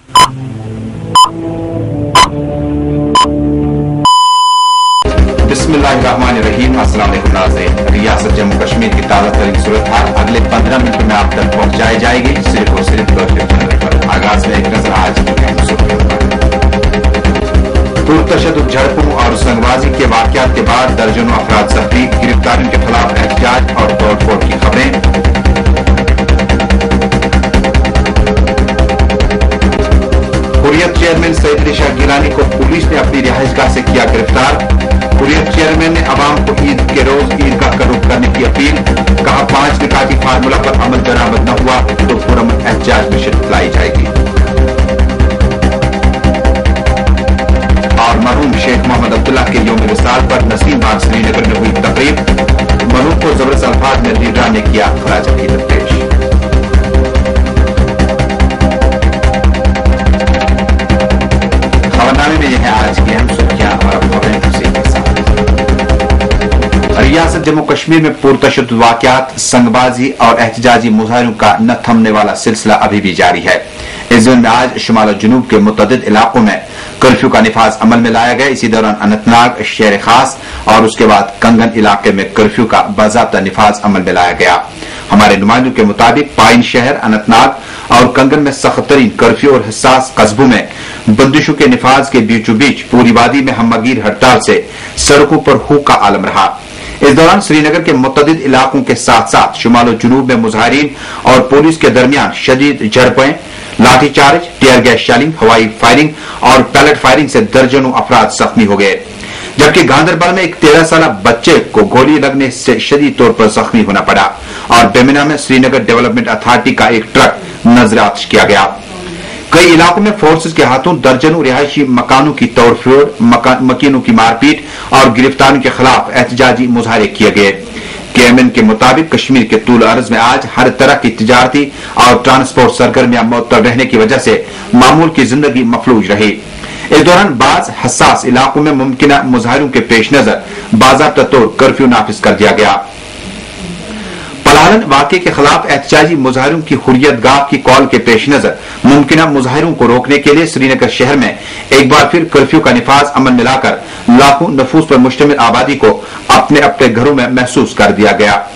बिस्मिल्लाहिर्रहमानिर्रहीम। अस्सलाम वालेकुम नाज़रीन। रियासत जम्मू कश्मीर की ताज़ा तरीन सूरत हाल अगले 15 मिनट में आप तक पहुंचाई जाएगी सिर्फ और सिर्फ पर। आगाज में एक नजर आज की अहम सुर्खियों पर। पुरतशद्दुद झड़पों और संगबाजी के वाकयात के बाद दर्जनों अफराद जख्मी, गिरफ्तारियों के खिलाफ एहतजाज और तोड़फोड़ की खबरें। हुर्रियत चेयरमैन सैयद अली शाह गिलानी को पुलिस ने अपनी रिहाइशगाह से किया गिरफ्तार। हुर्रियत चेयरमैन ने अवाम को ईद के रोज ईदगाह का रुख करने की अपील। कहा 5 निकाती फार्मूला पर अमल दरामद न हुआ तो पुरअमन एहतजाज में शिद्दत लाई जाएगी। और मरहूम शेख मोहम्मद अब्दुल्ला के यौम विसाल पर नसीम बाग श्रीनगर में हुई तकरीब। मरहूम को जबरदस्त अल्फाज में लीडरान ने किया खराज अकीदत पेश। खबरनामे में यह है आज की अहम सुर्खियां और अब खबरें तफसील के साथ। रियासत जम्मू कश्मीर में पुरतशद्दुद वाकयात, संगबाजी और एहतजाजी मुजाहिरों का न थमने वाला सिलसिला अभी भी जारी है। इस दिन में आज शुमाल और जुनूब के मुतअद्दिद इलाकों में कर्फ्यू का निफाज अमल में लाया गया। इसी दौरान अनंतनाग, शेर खास और उसके बाद कंगन इलाके में कर्फ्यू का बाज़ाब्ता निफाज अमल में लाया गया। हमारे नुमाइंदों के मुताबिक पाइन शहर, अनंतनाग और कंगन में सख्त तरीन कर्फ्यू और हिसास कस्बों में बंदिशों के निफाज के बीचों बीच पूरी वादी में हमगीर हड़ताल से सड़कों पर हूक का आलम रहा। इस दौरान श्रीनगर के मुतअद्दिद इलाकों के साथ साथ शुमाल और जुनूब में मुजाहिरीन और पुलिस के दरमियान शदीद झड़पें, लाठीचार्ज, टीयर गैस शेलिंग, हवाई फायरिंग और पैलेट फायरिंग से दर्जनों अफराद जख्मी हो गए। जबकि गांधरबल में एक 13 साल बच्चे को गोली लगने से शदीद तौर पर जख्मी होना पड़ा और बेमिना में श्रीनगर डेवलपमेंट अथॉरिटी का एक ट्रक नजरात किया गया। कई इलाकों में फोर्सेज के हाथों दर्जनों रिहायशी मकानों की तोड़फोड़, मकीनों की मारपीट और गिरफ्तारियों के खिलाफ एहतजाजी मुजाहरे किए गए। केएमएन के मुताबिक कश्मीर के तूल अर्ज में आज हर तरह की तिजारती और ट्रांसपोर्ट सरगर्मियां मुअत्तल रहने की वजह से मामूल की जिंदगी मफलूज रही। इस दौरान बाज हसास इलाकों में मुमकिन मुजाहिरों के पेश नजर बाज़ाब्ता तौर कर्फ्यू नाफिज कर दिया गया। पलाहलन वाक़े के खिलाफ एहतजाजी मुजाहिरों की हुर्रियत गाह की कॉल के पेश नजर मुमकिन मुजाहिरों को रोकने के लिए श्रीनगर शहर में एक बार फिर कर्फ्यू का निफाज अमल में लाकर लाखों नफूस पर मुश्तमिल आबादी को अपने अपने घरों में महसूस कर दिया गया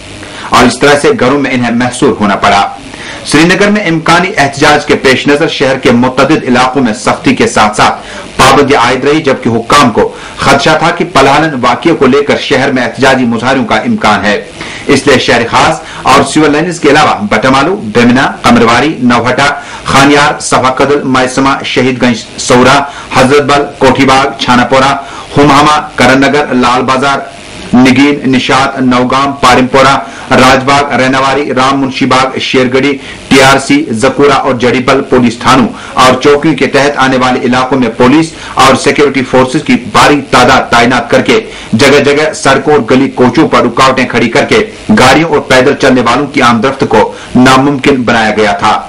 और इस तरह से घरों में इन्हें महसूर होना पड़ा। श्रीनगर में इम्कानी एहतजाज के पेश नजर शहर के मुतअद्दिद इलाकों में सख्ती के साथ साथ पाबंदी आयद रही, जबकि हुक्काम को खदशा था कि पलाहलन वाक़े को लेकर शहर में एहतजाजी मुजाहिरों का इम्कान है। इसलिए शहर खास और सिविल लाइन्स के अलावा बटमालू, बेमिना, कमरवारी, नौहटा, खानियार, सफाकदल, मायसमा, शहीदगंज, सौरा, हजरतबल, कोठीबाग, छानापोरा, हुमामा, करननगर, लाल बाजार, निगीन, निशात, नौगाम, पारिमपोरा, राजबाग, रैनावारी, राम मुंशीबाग, शेरगढ़ी, टीआरसी, जकूरा और जड़ीबल पुलिस थानों और चौकियों के तहत आने वाले इलाकों में पुलिस और सिक्योरिटी फोर्सेज की भारी तादाद तैनात करके जगह जगह सड़कों और गली कोचों पर रुकावटें खड़ी करके गाड़ियों और पैदल चलने वालों की आमदरफ्त को नामुमकिन बनाया गया था।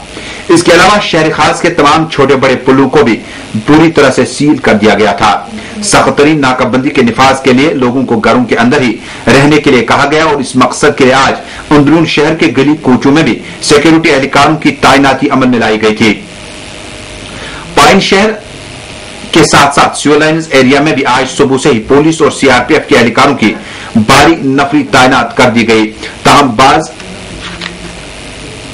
इसके अलावा शहर खास के तमाम छोटे बड़े पुलों को भी पूरी तरह से सील कर दिया गया था। सख्त तरीन नाकाबंदी के निफाज के लिए लोगों को घरों के अंदर ही रहने के लिए कहा गया और इस मकसद के लिए आज अंदरून शहर के गली कोचों में भी सिक्योरिटी एहलकारों की तैनाती अमल में लाई गई थी। पाइन शहर के साथ साथ सिविल लाइन्स एरिया में भी आज सुबह से ही पुलिस और सीआरपीएफ के एहलकारों की भारी नफरी तैनात कर दी गई। ताहम बाज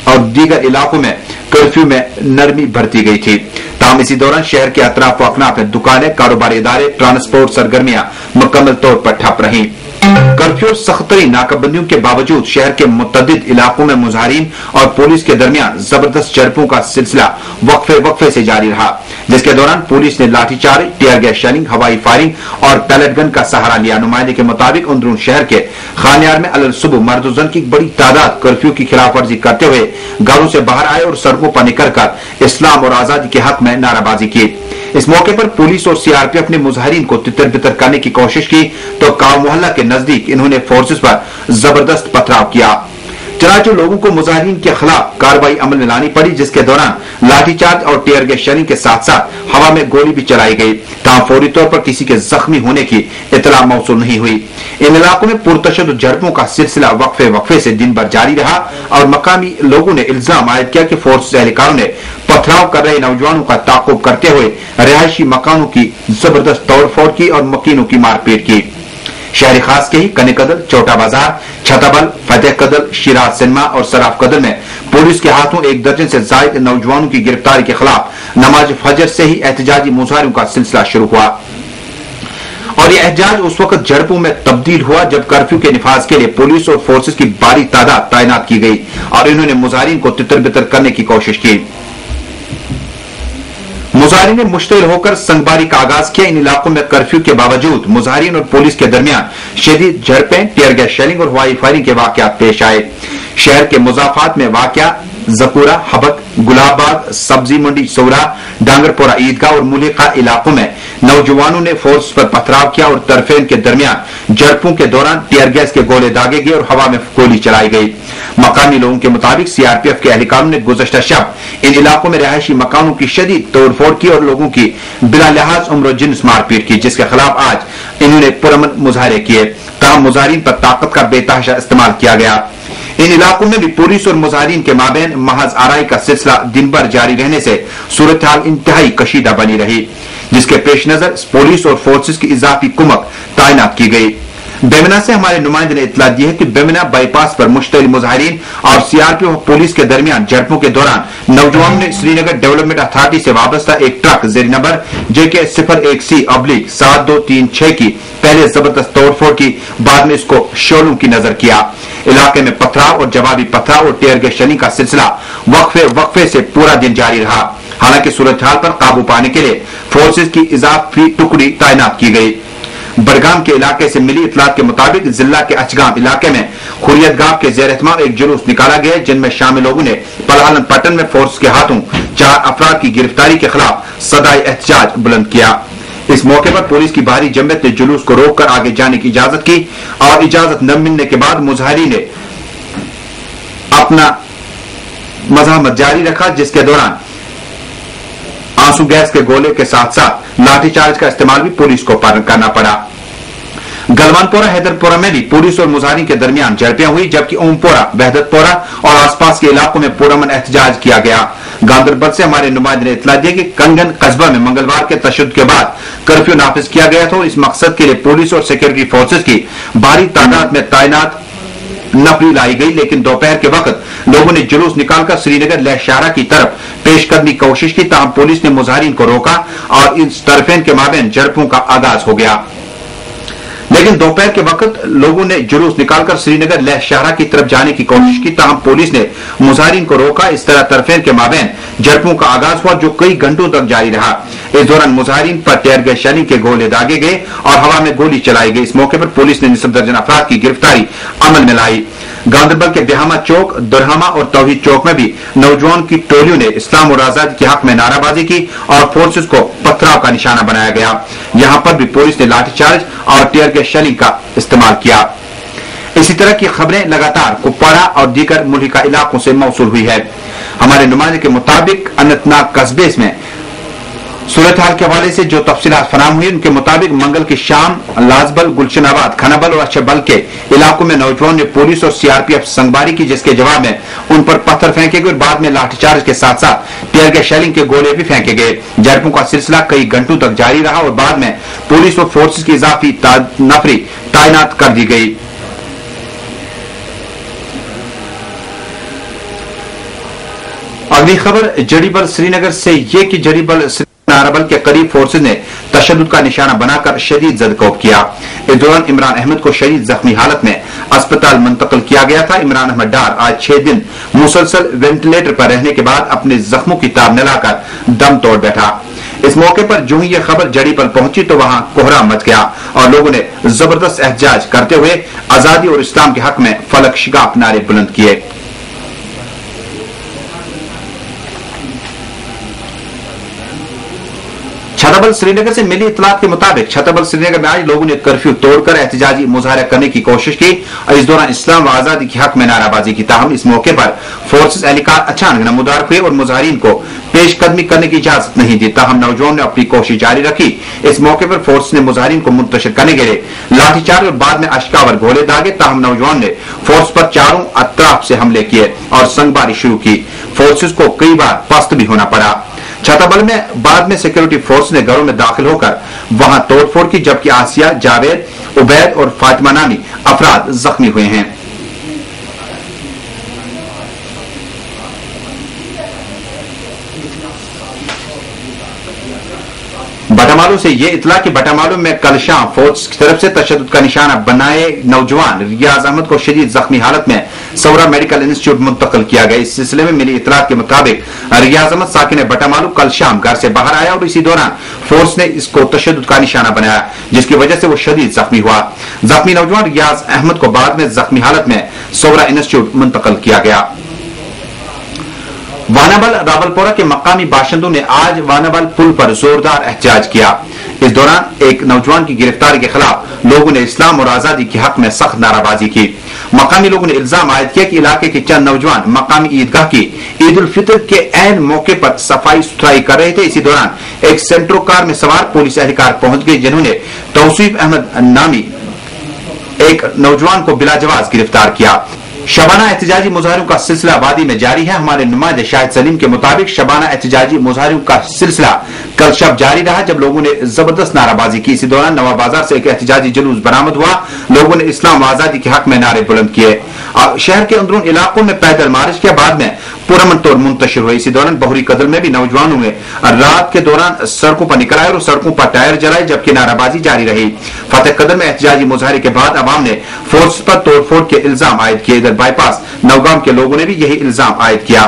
और दीगर इलाकों में कर्फ्यू में नरमी बरती गई थी। ताहम इसी दौरान शहर के अतराफ अकनाफ में दुकानें, कारोबारी इदारे, ट्रांसपोर्ट सरगर्मियां मुकम्मल तौर पर ठप रहीं। कर्फ्यू और सख्तरी नाकाबंदियों के बावजूद शहर के मुतअद्दिद इलाकों में मुजाहिरीन और पुलिस के दरमियान जबरदस्त झड़पों का सिलसिला वक्फे से जारी रहा, जिसके दौरान पुलिस ने लाठीचार्ज, टीयर गैस शेलिंग, हवाई फायरिंग और पैलेट गन का सहारा लिया। नुमाइंदे के मुताबिक अंदरून शहर के खानियार में अलल सुबह मर्द जन की बड़ी तादाद कर्फ्यू की खिलाफ वर्जी करते हुए घरों से बाहर आए और सड़कों पर निकलकर इस्लाम और आजादी के हक में नाराबाजी की। इस मौके पर पुलिस और सीआरपीएफ ने मुजाहिरीन को तितर बितर करने की कोशिश की तो काव मोहल्ला के नजदीक इन्होंने फोर्सेस पर जबरदस्त पथराव किया। चनाचे लोगों को मुजाहिरीन के खिलाफ कार्रवाई अमल में लानी पड़ी, जिसके दौरान लाठीचार्ज और टीयर गैस शेलिंग के साथ साथ हवा में गोली भी चलाई गई। तहाँ फौरी तौर पर किसी के जख्मी होने की इतला मौसूल नहीं हुई। इन इलाकों में पुरतशद्दुद झड़पों का सिलसिला वक्फे से दिन भर जारी रहा और मकामी लोगों ने इल्जाम आयद किया कि फोर्स एहलकारों ने पथराव कर रहे नौजवानों का ताक़ुब करते हुए रिहायशी मकानों की जबरदस्त तोड़फोड़ की और मकीनों की मारपीट की। शहरी खास के ही कनेकदल, छोटा बाजार, छताबल, फतेह कदल, शिराज सिनेमा और सराफ कदल में पुलिस के हाथों 1 दर्जन से जायद नौजवानों की गिरफ्तारी के खिलाफ नमाज फजर से ही एहतजाजी मुजाहरों का सिलसिला शुरू हुआ और यह एहतजाज उस वक्त झड़पों में तब्दील हुआ जब कर्फ्यू के निफाज के लिए पुलिस और फोर्सेस की भारी तादाद तैनात की गई और इन्होंने मुजाहिरीन को तितर बितर करने की कोशिश की। मुजाहिरीन ने मुश्तइल होकर संगबारी का आगाज किया। इन इलाकों में कर्फ्यू के बावजूद मुजाहिरीन और पुलिस के दरमियान शदीद झड़पें, टीयर गैस शेलिंग और हवाई फायरिंग के वाकयात पेश आए। शहर के मुजाफात में वाकया जकूरा, हबक, गुलाबबाग, सब्जी मंडी सौरा, डांगरपोरा ईदगाह और मुलिका इलाकों में नौजवानों ने फोर्स पर पथराव किया और तरफेन के दरमियान झड़पों के दौरान टीयर गैस के गोले दागे गए और हवा में गोली चलाई गई। मकामी लोगों के मुताबिक सीआरपीएफ के एहलकारों ने गुज़श्ता शब इन इलाकों में रिहायशी मकानों की शदीद तोड़फोड़ की और लोगों की बिला लिहाज उम्र जिन्स मारपीट की, जिसके खिलाफ आज इन्होंने पुरअमन मुजाहरे किए। तमाम मुजाहिरीन पर ताकत का बेतहाशा इस्तेमाल किया गया। इन इलाकों में भी पुलिस और मुजाहिरीन के माबैन महज आराई का सिलसिला दिन भर जारी रहने से सूरत हाल इंतहाई कशीदा बनी रही, जिसके पेश नजर पुलिस और फोर्सेस की इजाफी कुमक तैनात की गई। बेमिना से हमारे नुमाइंदे ने इतला दी है कि बेमिना बाईपास पर मुश्तइल मुजाहिरीन और सीआरपीएफ और पुलिस के दरमियान झड़पों के दौरान नौजवानों ने श्रीनगर डेवलपमेंट अथॉरिटी से वाबस्ता एक truck Jerry number JK 01C/7236 की पहले जबरदस्त तोड़फोड़ की, बाद में इसको शोलों की नजर किया। इलाके में पथराव और जवाबी पथराव और टीयर गैस शेलिंग का सिलसिला वक्फे से पूरा दिन जारी रहा। हालांकि सूरत हाल पर काबू पाने के लिए फोर्सेज की इजाफी टुकड़ी तैनात की गई। बड़गाम के इलाके से मिली इतलात के मुताबिक जिला के अचगाम इलाके में हुर्रियतगाह के जेर एहतमाम एक जुलूस निकाला गया, जिनमें शामिल लोगों ने पलालन पट्टन में फोर्स के हाथों 4 अफराद की गिरफ्तारी के खिलाफ सदाई एहतजाज बुलंद किया। इस मौके पर पुलिस की भारी जमात ने जुलूस को रोककर आगे जाने की इजाजत की और इजाजत न मिलने के बाद मुजाहिरीन ने अपना मज़ाहमत जारी रखा, जिसके दौरान आंसू गैस के गोले के साथ साथ लाठीचार्ज का इस्तेमाल भी पुलिस को करना पड़ा। गलवानपोरा, हैदरपोरा में भी पुलिस और मुजाहिरीन के दरमियान झड़पें हुई, जबकि ओमपोरा, वहदतपोरा और आसपास के इलाकों में पुरअमन एहतजाज किया गया। गांधरबल से हमारे नुमाइंदे ने इतला दी कि कंगन कस्बा में मंगलवार के तशद्दुद के बाद कर्फ्यू नाफिज किया गया था। इस मकसद के लिए पुलिस और सिक्योरिटी फोर्सेज की भारी तादाद में तैनात नफरी लाई गई, लेकिन दोपहर के वक्त लोगों ने जुलूस निकालकर श्रीनगर लहशारा की तरफ पेश करने की कोशिश की। ताहम पुलिस ने मुजाहिरीन को रोका और इस तरफेन के माबैन झड़पों का आगाज हो गया। लेकिन दोपहर के वक्त लोगों ने जुलूस निकालकर श्रीनगर लहशारा की तरफ जाने की कोशिश की। ताहम पुलिस ने मुजाहिरीन को रोका। इस तरह तरफेन के माबैन झड़पों का आगाज हुआ, जो कई घंटों तक जारी रहा। इस दौरान मुजाहिरीन पर टीयर गैस शेलिंग के गोले दागे गए और हवा में गोली चलाई गई। इस मौके पर पुलिस ने निस्फ दर्जन अफराद की गिरफ्तारी अमल में लाई। गांधरबल के बिहामा चौक, दुरहमा और तौहीद चौक में भी नौजवान की टोलियों ने इस्लाम और आजादी के हक में नाराबाजी की और फोर्सेस को पथराव का निशाना बनाया गया। यहां पर भी पुलिस ने लाठीचार्ज और टीयर गैस शेलिंग का इस्तेमाल किया। इसी तरह की खबरें लगातार कुपवाड़ा और दीगर मुल्का इलाकों से मौसूल हुई है। हमारे नुमाइंदे के मुताबिक अनंतनाग कस्बे में सूरत हाल के हवाले से जो तफसीलात फराम हुई, उनके मुताबिक मंगल की शाम लाजबल, गुलशनाबाद, खनाबल और अच्छबल के इलाकों में नौजवान ने पुलिस और सीआरपीएफ संगबारी की, जिसके जवाब में उन पर पत्थर फेंके गए और बाद में लाठीचार्ज के साथ साथ टीयर गैस शेलिंग के गोले भी फेंके गए। झड़पों का सिलसिला कई घंटों तक जारी रहा और बाद में पुलिस और फोर्सेज की इजाफी नफरी तैनात कर दी गई। अगली खबर जड़ीबल श्रीनगर से ये कि जड़ीबल नाराबल के करीब फोर्सेज ने तशद्दुद का निशाना बनाकर शदीद जदकोब किया। इस दौरान इमरान अहमद को शदीद जख्मी हालत में अस्पताल मुंतकिल किया गया था। इमरान अहमद डार आज 6 दिन मुसलसल वेंटिलेटर पर रहने के बाद अपने जख्मों की ताब न लाकर दम तोड़ बैठा। इस मौके पर जो ही यह खबर जड़ीबल पहुंची तो वहां कोहराम मच गया और लोगों ने जबरदस्त एहतजाज करते हुए आजादी और इस्लाम के हक में फलक शिगाफ नारे बुलंद किए। छतबल श्रीनगर से मिली इतलात के मुताबिक छतबल श्रीनगर में आज लोगों ने कर्फ्यू तोड़कर एहतजाजी मुजाहरा करने की कोशिश की और इस दौरान इस्लाम व आजादी के हक में नाराबाजी की। ताहम इस मौके पर फोर्सेस एहलकार अचानक नमूदार हुए और मुजाहिरीन को पेश कदमी करने की इजाजत नहीं दी। ताहम नौजवान ने अपनी कोशिश जारी रखी। इस मौके पर फोर्स ने मुजाहिरीन को मुंतशिर करने के लिए लाठीचार्ज और बाद में अश्कावर गोले दागे। ताहम नौजवान ने फोर्स पर चारों अतराफ से हमले किए और संगबारी शुरू की। फोर्सेस को कई बार पस्त भी होना पड़ा। छाताबल में बाद में सिक्योरिटी फोर्स ने घरों में दाखिल होकर वहां तोड़फोड़ की, जबकि आसिया, जावेद, उबैद और फातिमा नामी अफराद जख्मी हुए हैं। बटामालू से ये इतला कि बटामालू में कल शाम फौज की तरफ से तशद्दुद का निशाना बनाए नौजवान रियाज अहमद को शदीद जख्मी हालत में सौरा मेडिकल इंस्टीट्यूट मुंतकिल किया गया। इस सिलसिले में मिली इतला के मुताबिक रियाज अहमद साकिन बटामालू कल शाम घर से बाहर आया और इसी दौरान फोर्स ने इसको तशद्दुद का निशाना बनाया, जिसकी वजह से वो शदीद जख्मी हुआ। जख्मी नौजवान रियाज अहमद को बाद में जख्मी हालत में सौरा इंस्टीट्यूट मुंतकिल किया गया। वानाबल रावलपोरा के मकामी बाशिंदों ने आज वानाबल पुल पर जोरदार एहतजाज किया। इस दौरान एक नौजवान की गिरफ्तारी के खिलाफ लोगों ने इस्लाम और आजादी के हक में सख्त नाराबाजी की। मकामी लोगों ने इल्जाम आयद किया कि इलाके के चंद नौजवान मकामी ईदगाह की ईद उल फितर के ऐन मौके पर सफाई सुथराई कर रहे थे। इसी दौरान एक सेंट्रो कार में सवार पुलिस एहलकार पहुंच गए, जिन्होंने तौसीफ अहमद नामी एक नौजवान को बिलाजवाज गिरफ्तार किया। शबाना एहतजाजी मुजाहिरों का सिलसिला वादी में जारी है। हमारे नुमाइंदे शाहिद सलीम के मुताबिक शबाना एहतजाजी मुजाहिरों का सिलसिला कल शब जारी रहा, जब लोगों ने जबरदस्त नाराबाजी की। इसी दौरान नवा बाजार से एक एहतजाजी जुलूस बरामद हुआ। लोगों ने इस्लाम व आजादी के हक में नारे बुलंद किए। शहर के अंदरून इलाकों में पैदल मार्च किया, बाद में पुरअमन तौर मुंतशिर हुए। इसी दौरान बहुरी कदर में भी नौजवानों ने रात के दौरान सड़कों पर निकल आए और सड़कों पर टायर जलाए, जबकि नाराबाजी जारी रही। फतेह कदर में एहतजाजी मुजाहरे के बाद अवाम ने फोर्स पर तोड़फोड़ के इल्जाम आयद किए। इधर बाईपास नौगाम के लोगों ने भी यही इल्जाम आयद किया।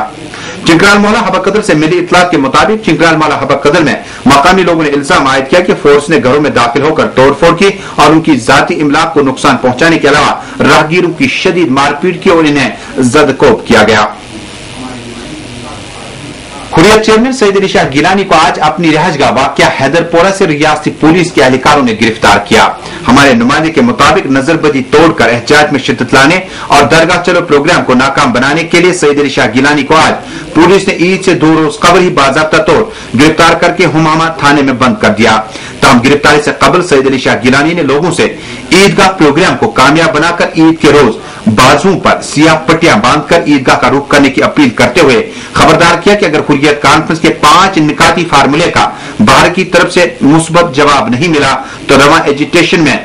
चिंकराल मौला हबकदर से मिली इतलात के मुताबिक चिंकराल मौला हबकदर में मकामी लोगों ने इल्जाम आयद किया कि फोर्स ने घरों में दाखिल होकर तोड़फोड़ की और उनकी जाती इमलाक को नुकसान पहुंचाने के अलावा राहगीरों की शदीद मारपीट की और इन्हें जदकोब किया गया। हुर्रियत चेयरमैन सईद अली शाह गिलानी को आज अपनी रिहाइशगाह वाक़िया हैदरपोरा से रियासती पुलिस के एहलकारों ने गिरफ्तार किया। हमारे नुमाइंदे के मुताबिक नजरबंदी तोड़कर एहतजाज में शिद्दत लाने और दरगाह चलो प्रोग्राम को नाकाम बनाने के लिए सईद अली शाह गिलानी को आज पुलिस ने ईद से 2 रोज कबल ही बाज़ाब्ता तौर गिरफ्तार करके हुमामा थाने में बंद कर दिया। तमाम गिरफ्तारी से कबल सईद अली शाह गिलानी ने लोगों से ईदगाह प्रोग्राम को कामयाब बनाकर ईद के रोज बाजुओं पर सियाह पट्टियां बांधकर ईदगाह का रुख करने की अपील करते हुए खबरदार किया कि अगर हुर्रियत कॉन्फ्रेंस के 5 निकाती फार्मूले का भारत की तरफ से मुस्बत जवाब नहीं मिला तो रवा एजिटेशन में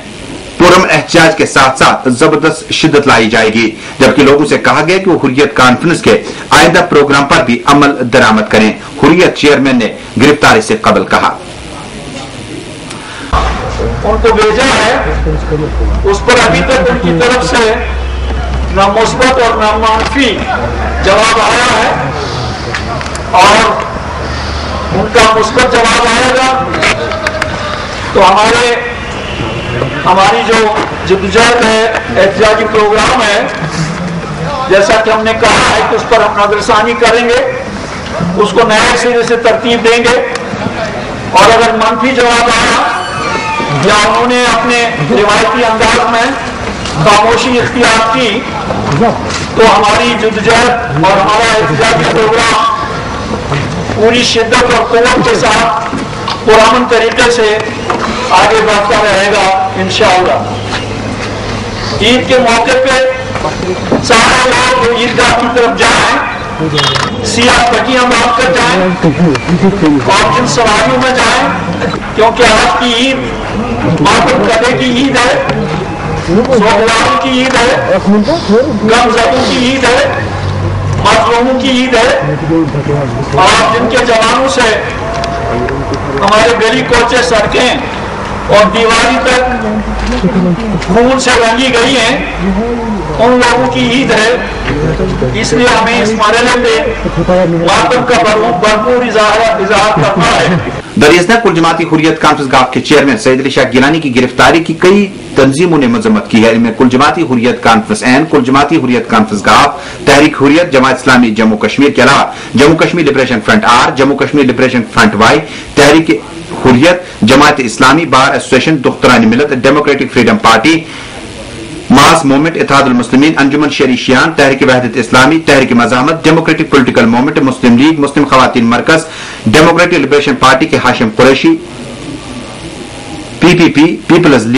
पुरअमन एहतजाज के साथ साथ जबरदस्त शिद्दत लाई जाएगी। जबकि लोगों से कहा गया कि वो हुर्रियत कॉन्फ्रेंस के आइंदा प्रोग्राम पर भी अमल दरामद करें। हुर्रियत चेयरमैन ने गिरफ्तारी से कबल कहा, उनको भेजा है, उस पर अभी तक उनकी तरफ से न मुस्बत और न मनफी जवाब आया है और उनका मुस्बत जवाब आएगा तो हमारी जो जद्दोजहद है, एहतजाजी प्रोग्राम है, जैसा कि हमने कहा है कि उस पर हम नजरसानी करेंगे, उसको नए सिरे से तरतीब देंगे और अगर मनफी जवाब आया या उन्होंने अपने रिवायती अंदाज में खामोशी इख्तियार की तो हमारी जद्दोजहद और हमारा एहतजाजी प्रोग्राम पूरी शिद्दत और क़ुव्वत के साथ पुरअमन तरीके से आगे बढ़ता रहेगा इंशाअल्लाह। ईद के मौके पे सारे लोग ईदगाह की तरफ जाएं, सियाह पट्टियां बांध कर जाएं और जिन सवारियों में जाएं, क्योंकि आज की ईद मातम कदे की ईद है, सोगवारों की ईद है, गमज़दों की ईद है, मज़लूमों की ईद है और जिनके जवानों से हमारे गली कोचे सड़कें और दीवारी तक खून से रंगी गई हैं, उन लोगों की ईद है। इसलिए हमें इस मरहले में मातम का भरपूर इज़हार करना है। दरियासना कुल जमाती हुर्रियत कॉन्फ्रेंस गाफ के चेयरमैन सईद अली शाह गिलानी की गिरफ्तारी की कई तंजीमों ने मजम्मत की है। इनमें कुल Jamati Hurriyat conference N, Kul Jamati Hurriyat conference गाफ, तहरीक हुर्रियत, जमात इस्लामी जम्मू कश्मीर के अलावा Jammu Kashmir liberation front R, Jammu Kashmir liberation front Y, Tehreek Hurriyat, Jamaat Islami, bar association, Dukhtaran Millat, democratic freedom party, mass movement, Ittehadul Muslimeen, Anjuman Sheri Shian, Tehreek Wahdat Islami, Tehreek Muzahimat, democratic political movement, Muslim league, Muslim Khawateen Markaz, democratic liberation party के हाशिम कुरैशी, PPP, पीपल्स